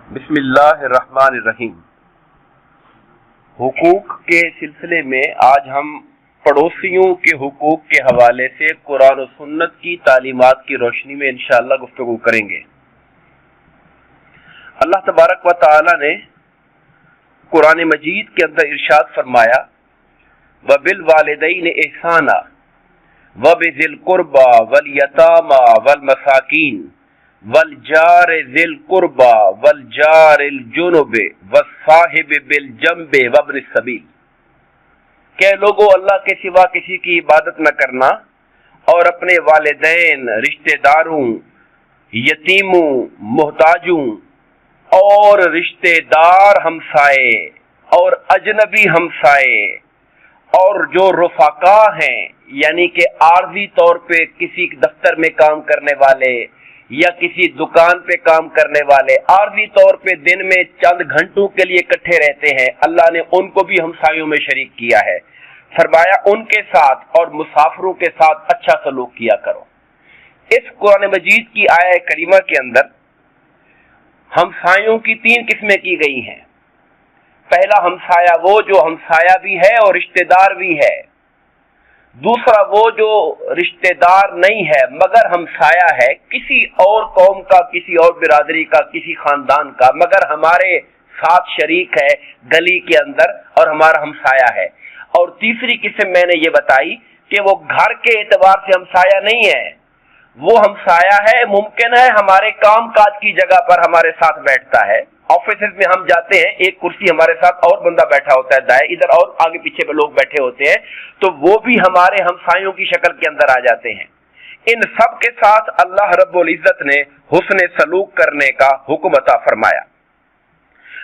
بسم اللہ الرحمن الرحیم۔ حقوق کے سلسلے میں آج ہم پڑوسیوں کے حقوق کے حوالے سے قرآن و سنت کی تعلیمات کی روشنی میں انشاءاللہ گفتگو کریں گے۔ اللہ تبارک و تعالی نے قرآن مجید کے اندر ارشاد فرمایا وَبِالْوَالِدَيْنِ إِحْسَانًا وَبِذِي الْقُرْبَى وَالْيَتَامَى وَالْمَسَاكِينِ وَالْجَارِ ذِي الْقُرْبَى وَالْجَارِ الْجُنُبِ وَالصَّاحِبِ بِالْجَنبِ وَابْنِ السَّبِيلِ کہ لوگوں اللہ کے سوا کسی کی عبادت نہ کرنا اور اپنے والدین، رشتہ داروں، یتیموں، محتاجوں اور رشتہ دار ہمسائے اور اجنبی ہمسائے اور جو رفقا ہیں یعنی کہ عارضی طور پہ کسی دفتر میں کام کرنے والے یا کسی دکان پہ کام کرنے والے عارضی طور پہ دن میں چند گھنٹوں کے لیے اکٹھے رہتے ہیں، اللہ نے ان کو بھی ہمسایوں میں شریک کیا ہے۔ فرمایا ان کے ساتھ اور مسافروں کے ساتھ اچھا سلوک کیا کرو۔ اس قرآن مجید کی آیہ کریمہ کے اندر ہمسایوں کی 3 قسمیں کی گئی ہیں۔ پہلا ہمسایہ وہ جو ہمسایہ بھی ہے اور رشتہ دار بھی ہے، دوسرا وہ جو رشتہ دار نہیں ہے مگر ہمسایہ ہے، کسی اور قوم کا، کسی اور برادری کا، کسی خاندان کا، مگر ہمارے ساتھ شریک ہے گلی کے اندر اور ہمارا ہمسایہ ہے۔ اور تیسری قسم میں نے یہ بتائی کہ وہ گھر کے اعتبار سے ہمسایہ نہیں ہے، وہ ہمسایہ ہے ممکن ہے ہمارے کام کاج کی جگہ پر ہمارے ساتھ بیٹھتا ہے، آفیسز میں ہم جاتے ہیں ایک کرسی ہمارے ساتھ اور بندہ بیٹھا ہوتا ہے دائیں ادھر اور آگے پیچھے پہ لوگ بیٹھے ہوتے ہیں، تو وہ بھی ہمارے ہمسایوں کی شکل کے اندر آ جاتے ہیں۔ ان سب کے ساتھ اللہ رب العزت نے حسن سلوک کرنے کا حکم عطا فرمایا۔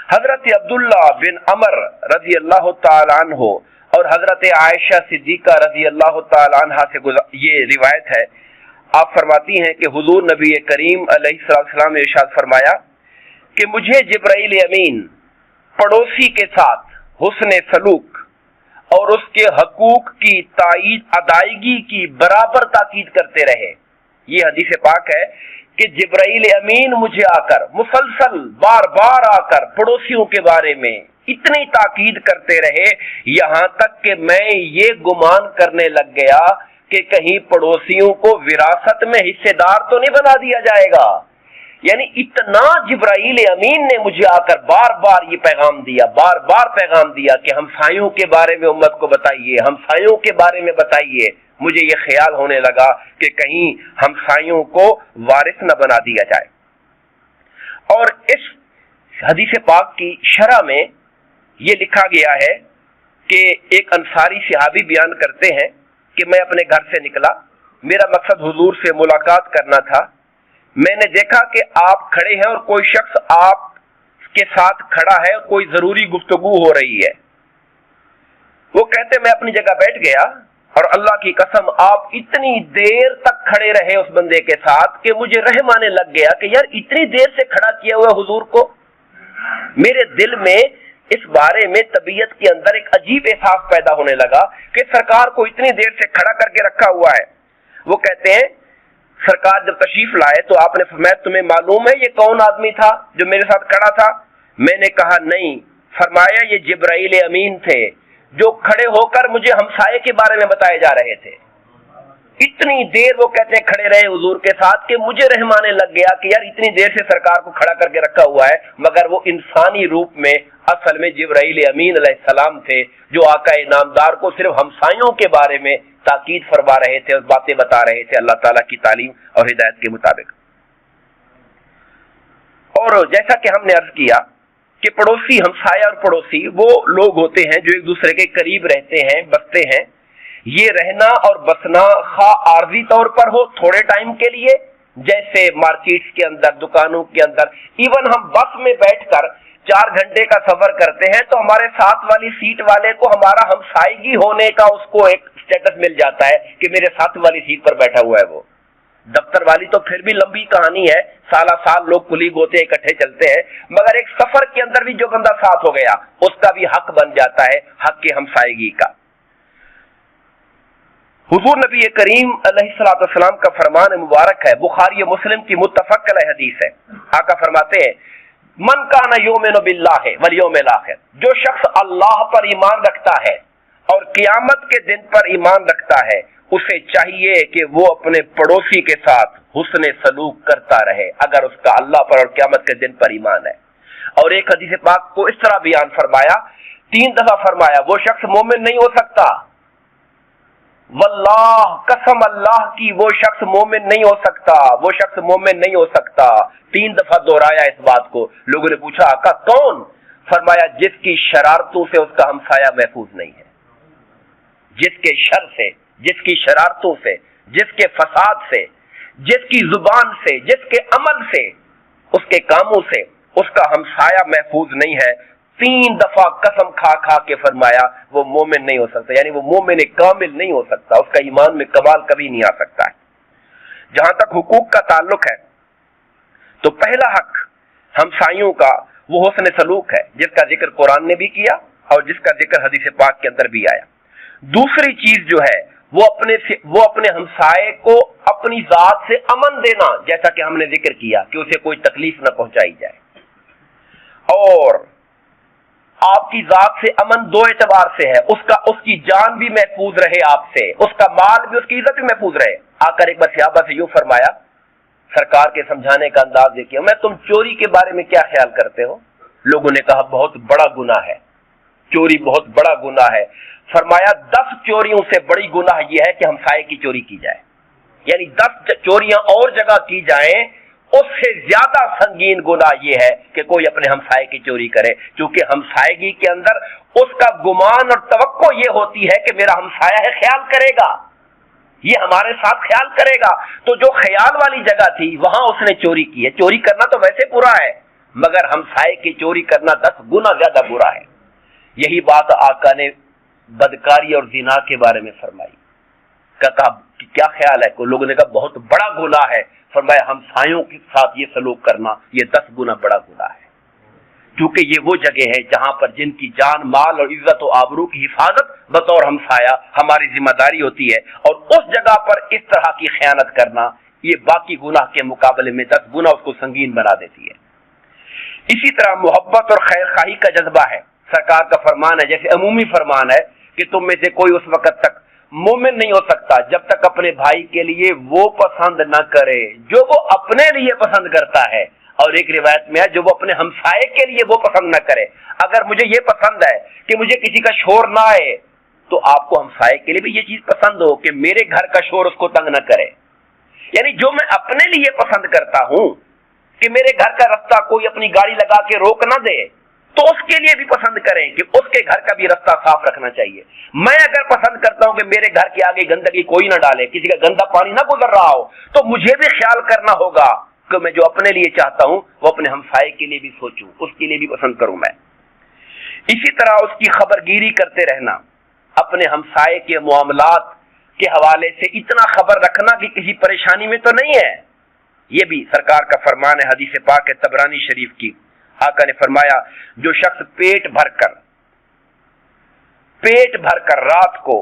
حضرت عبداللہ بن عمر رضی اللہ تعالی عنہ اور حضرت عائشہ صدیقہ رضی اللہ تعالی عنہ سے یہ روایت ہے، آپ فرماتی ہیں کہ حضور نبی کریم علیہ السلام نے ارشاد فرمایا کہ مجھے جبرائیل امین پڑوسی کے ساتھ حسن سلوک اور اس کے حقوق کی تائید ادائیگی کی برابر تاکید کرتے رہے۔ یہ حدیث پاک ہے کہ جبرائیل امین مجھے آ کر مسلسل بار بار آ کر پڑوسیوں کے بارے میں اتنی تاکید کرتے رہے یہاں تک کہ میں یہ گمان کرنے لگ گیا کہ کہیں پڑوسیوں کو وراثت میں حصے دار تو نہیں بنا دیا جائے گا۔ یعنی اتنا جبرائیل امین نے مجھے آ کر بار بار یہ پیغام دیا، بار بار پیغام دیا کہ ہمسایوں کے بارے میں امت کو بتائیے، ہمسایوں کے بارے میں بتائیے۔ مجھے یہ خیال ہونے لگا کہ کہیں ہمسایوں کو وارث نہ بنا دیا جائے۔ اور اس حدیث پاک کی شرح میں یہ لکھا گیا ہے کہ ایک انصاری صحابی بیان کرتے ہیں کہ میں اپنے گھر سے نکلا، میرا مقصد حضور سے ملاقات کرنا تھا، میں نے دیکھا کہ آپ کھڑے ہیں اور کوئی شخص آپ کے ساتھ کھڑا ہے، کوئی ضروری گفتگو ہو رہی ہے۔ وہ کہتے میں اپنی جگہ بیٹھ گیا اور اللہ کی قسم آپ اتنی دیر تک کھڑے رہے اس بندے کے ساتھ کہ مجھے رحم آنے لگ گیا کہ یار اتنی دیر سے کھڑا کیا ہوا حضور کو۔ میرے دل میں اس بارے میں طبیعت کے اندر ایک عجیب احساس پیدا ہونے لگا کہ سرکار کو اتنی دیر سے کھڑا کر کے رکھا ہوا ہے۔ وہ کہتے ہیں سرکار جب تشریف لائے تو آپ نے فرمایا تمہیں معلوم ہے یہ کون آدمی تھا جو میرے ساتھ کھڑا تھا؟ میں نے کہا نہیں۔ فرمایا یہ جبرائیل امین تھے جو کھڑے ہو کر مجھے ہمسائے کے بارے میں بتائے جا رہے تھے۔ اتنی دیر وہ کہتے ہیں کھڑے رہے حضور کے ساتھ کہ مجھے رحم آنے لگ گیا کہ یار اتنی دیر سے سرکار کو کھڑا کر کے رکھا ہوا ہے، مگر وہ انسانی روپ میں اصل میں جبرائیل امین علیہ السلام تھے جو آقا انعامدار کو صرف ہمسایوں کے بارے میں تاکید فرما رہے تھے اور باتیں بتا رہے تھے اللہ تعالیٰ کی تعلیم اور ہدایت کے مطابق۔ اور جیسا کہ ہم نے عرض کیا کہ پڑوسی، ہمسایہ اور پڑوسی وہ لوگ ہوتے ہیں جو ایک دوسرے کے قریب رہتے ہیں، بستے ہیں۔ یہ رہنا اور بسنا خواہ عارضی طور پر ہو تھوڑے ٹائم کے لیے، جیسے مارکیٹس کے اندر، دکانوں کے اندر، ایون ہم بس میں بیٹھ کر 4 گھنٹے کا سفر کرتے ہیں تو ہمارے ساتھ والی سیٹ والے کو ہمارا ہمسائیگی ہونے کا اس کو ایک اسٹیٹس مل جاتا ہے کہ میرے ساتھ والی سیٹ پر بیٹھا ہوا ہے وہ۔ دفتر والی تو پھر بھی لمبی کہانی ہے، سالہ سال لوگ کلیگ ہوتے ہیں، اکٹھے چلتے ہیں، مگر ایک سفر کے اندر بھی جو بندہ ساتھ ہو گیا اس کا بھی حق بن جاتا ہے، حق کے ہمسائیگی کا۔ حضور نبی کریم علیہ السلام کا فرمان مبارک ہے، بخاری مسلم کی متفق علیہ حدیث ہے۔ آقا فرماتے ہیں من कान युमिनु बिल्लाहि वल यौमिल आखिर, जो शख्स अल्लाह पर ईमान रखता है और क़यामत के दिन पर ईमान रखता है, उसे चाहिए कि वो अपने पड़ोसी के साथ हुस्न सलूक करता रहे अगर उसका अल्लाह पर और क़यामत के दिन पर ईमान है। और एक हदीस पाक को इस तरह बयान फरमाया, 3 दफा फरमाया, वो शख्स मोमिन नहीं हो सकता, वल्लाह कसम अल्लाह की, वो शख्स मोमिन नहीं हो सकता, वो शख्स मोमिन नहीं हो सकता। 3 दफा दोहराया इस बात को। लोगों ने पूछा आका कौन? फरमाया जिसकी शरारतों से उसका हमसाया महफूज नहीं है, जिसके शर से, जिसकी शरारतों से, जिसके फसाद से, जिसकी जुबान से, जिसके अमल से, उसके कामों से उसका हमसाया महफूज नहीं है। 3 दफा कसम खा खा के फरमाया वो मोमिन नहीं हो सकता, यानी वो मोमिन कामिल नहीं हो सकता, उसका ईमान में कमाल कभी नहीं आ सकता है। जहां तक हुकूक का ताल्लुक है तो पहला हक हमसाइयों का वो हुस्न सलूक है, जिसका जिक्र कुरान ने भी किया और जिसका जिक्र हदीस पाक के अंदर भी आया। दूसरी चीज जो है वो अपने हमसाए को अपनी जात से अमन देना, जैसा कि हमने जिक्र किया कि उसे कोई तकलीफ न पहुंचाई जाए। और आपकी जात से अमन 2 एतबार से है, उसकी जान भी महफूज रहे आपसे, उसका माल भी, उसकी इज्जत भी महफूज रहे। आकर एक बार सहाबा से यूं फरमाया, सरकार के समझाने का अंदाज देखिए, मैं तुम चोरी के बारे में क्या ख्याल करते हो? लोगों ने कहा बहुत बड़ा गुनाह है, चोरी बहुत बड़ा गुनाह है। फरमाया 10 चोरियों से बड़ी गुनाह यह है कि हमसाये की चोरी की जाए, यानी 10 चोरियां और जगह की जाएं, उससे ज्यादा संगीन गुनाह यह है कि कोई अपने हमसाये की चोरी करे, क्योंकि हमसायगी के अंदर उसका गुमान और तवक्को ये होती है कि मेरा हमसाया है, ख्याल करेगा, ये हमारे साथ ख्याल करेगा। तो जो ख्याल वाली जगह थी वहां उसने चोरी की है। चोरी करना तो वैसे बुरा है, मगर हमसाये की चोरी करना 10 गुना ज्यादा बुरा है। यही बात आका ने बदकारी और जिना के बारे में फरमाई। कहा कि क्या ख्याल है? लोगों ने कहा बहुत बड़ा गुनाह है। फरमाया हमसायों के साथ ये सलूक करना ये 10 गुना बड़ा गुनाह है, क्योंकि ये वो जगह है जहां पर जिनकी जान, माल और इज्जत और आबरू की हिफाजत बतौर हमसाया हमारी जिम्मेदारी होती है, और उस जगह पर इस तरह की खयानत करना ये बाकी गुनाह के मुकाबले में 10 गुना उसको संगीन बना देती है। इसी तरह मोहब्बत और खैर खाही का जज्बा है। सरकार का फरमान है, जैसे अमूमी फरमान है कि तुम में से कोई उस वक्त तक मोमिन नहीं हो सकता जब तक अपने भाई के लिए वो पसंद न करे जो वो अपने लिए पसंद करता है, और एक रिवायत में है जो वो अपने हमसाये के लिए वो पसंद न करे। अगर मुझे ये पसंद है कि मुझे किसी का शोर ना आए, तो आपको हमसाये के लिए भी ये चीज पसंद हो कि मेरे घर का शोर उसको तंग न करे। यानी जो मैं अपने लिए पसंद करता हूं कि मेरे घर का रास्ता कोई अपनी गाड़ी लगा के रोक ना दे, तो उसके लिए भी पसंद करें कि उसके घर का भी रास्ता साफ रखना चाहिए। मैं अगर पसंद करता हूं कि मेरे घर के आगे गंदगी कोई ना डाले, किसी का गंदा पानी ना गुजर रहा हो, तो मुझे भी ख्याल करना होगा कि मैं जो अपने लिए चाहता हूं वो अपने हमसाये के लिए भी सोचूं, उसके लिए भी पसंद करूं मैं। इसी तरह उसकी खबरगिरी करते रहना, अपने हमसाये के मामलात के हवाले से इतना खबर रखना कि किसी परेशानी में तो नहीं है, ये भी सरकार का फरमान है। हदीस पाक है तबरानी शरीफ की, आका ने फरमाया जो शख्स पेट भरकर रात को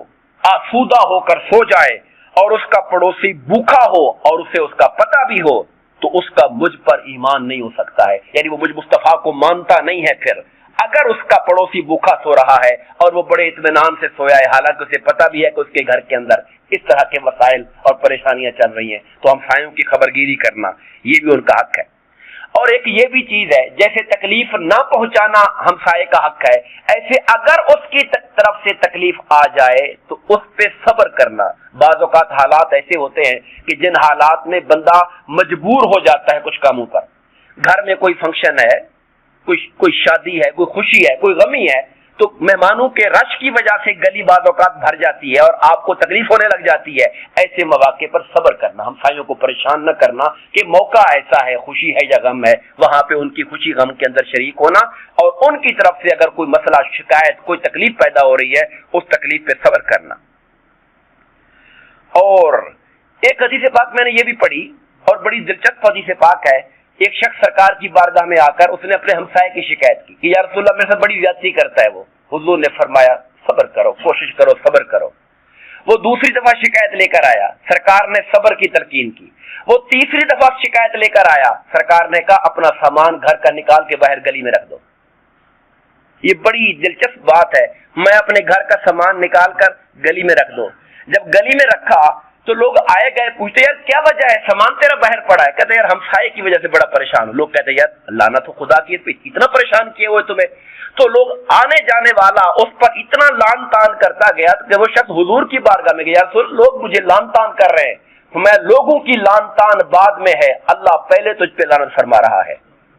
आसूदा होकर सो जाए और उसका पड़ोसी भूखा हो और उसे उसका पता भी हो, तो उसका मुझ पर ईमान नहीं हो सकता है, यानी वो मुझ मुस्तफा को मानता नहीं है। फिर अगर उसका पड़ोसी भूखा सो रहा है और वो बड़े इत्मीनान से सोया है, हालांकि उसे पता भी है कि उसके घर के अंदर इस तरह के मसाइल और परेशानियां चल रही हैं, तो हमसायों की खबरगिरी करना ये भी उनका हक है। और एक ये भी चीज है, जैसे तकलीफ ना पहुंचाना हमसाये का हक है, ऐसे अगर उसकी तरफ से तकलीफ आ जाए तो उस पे सब्र करना। बाज़ औक़ात हालात ऐसे होते हैं कि जिन हालात में बंदा मजबूर हो जाता है कुछ कामों पर। घर में कोई फंक्शन है, कोई शादी है, कोई खुशी है, कोई गमी है, तो मेहमानों के रश की वजह से गली बाज़ औक़ात भर जाती है और आपको तकलीफ होने लग जाती है। ऐसे मौके पर सब्र करना, हमसायों को परेशान न करना कि मौका ऐसा है, खुशी है या गम है, वहां पे उनकी खुशी गम के अंदर शरीक होना, और उनकी तरफ से अगर कोई मसला, शिकायत, कोई तकलीफ पैदा हो रही है, उस तकलीफ पे सब्र करना। और एक हदीस पाक मैंने ये भी पढ़ी और बड़ी दिलचस्प हदीस पाक है। एक शख्स सरकार की बारगाह में आकर उसने अपने हमसाये की शिकायत की कि या रसूलल्लाह मेरे साथ बड़ी ज्यादती करता है वो। हुजूर ने फरमाया सब्र करो, कोशिश करो, सब्र करो। وہ दूसरी दफा शिकायत लेकर आया, सरकार ने सब्र की तलकीन की। वो तीसरी दफा शिकायत लेकर आया, सरकार ने कहा अपना सामान घर का निकाल के बाहर गली में रख दो। ये बड़ी दिलचस्प बात है, मैं अपने घर का सामान निकाल कर गली में रख दो। जब गली में रखा तो लोग आए गए, पूछते यार क्या वजह है, सामान तेरा बाहर पड़ा है। कहते यार हमसाये की वजह से बड़ा परेशान हूं। लोग कहते यार लाना तो खुदा की, इतना परेशान किए हुए तुम्हें। तो लोग आने जाने वाला उस पर इतना लान तान करता गया कि वो शख्स हुजूर की बारगाह में गया, यार लोग मुझे लान तान कर रहे हैं, तो मैं लोगों की लान तान बाद में है, अल्लाह पहले तुझ पे लानत फरमा रहा है,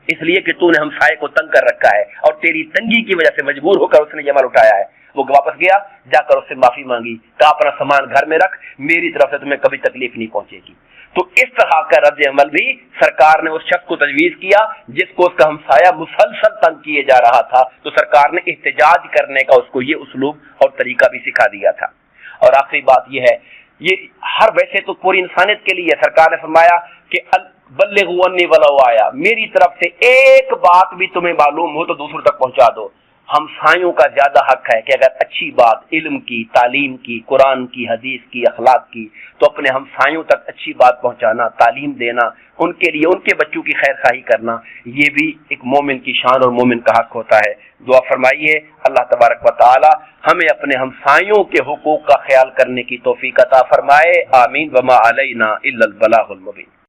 इसलिए कि तूने हमसाये को तंग कर रखा है और तेरी तंगी की वजह से मजबूर होकर उसने ये अमल उठाया है। वो वापस गया, जाकर उससे माफी मांगी, कहा अपना सामान घर में रख, मेरी तरफ से तुम्हें कभी तकलीफ नहीं पहुंचेगी। तो इस तरह का रद्द अमल भी सरकार ने उस शख्स को तजवीज किया जिसको उसका हमसाया मुसलसल तंग किए जा रहा था, तो सरकार ने एहतजाज करने का उसको ये उसलूब और तरीका भी सिखा दिया था। और आखिरी बात यह है, ये हर वैसे तो पूरी इंसानियत के लिए सरकार ने फरमाया कि बल्लिगू अन्नी वलौ आया, मेरी तरफ से एक बात भी तुम्हें मालूम हो तो दूसरों तक पहुंचा दो। हमसायों का ज्यादा हक है कि अगर अच्छी बात इल्म की, तालीम की, कुरान की, हदीस की, अखलाक की, तो अपने हमसायों तक अच्छी बात पहुंचाना, तालीम देना, उनके लिए उनके बच्चों की खैर खाही करना, ये भी एक मोमिन की शान और मोमिन का हक होता है। दुआ फरमाइए अल्लाह तबारक व तआला हमें अपने हमसायों के हुकूक का ख्याल करने की तौफीक अता फरमाए। आमीन। वमा अलैना इल्लल बलागुल मुबीन।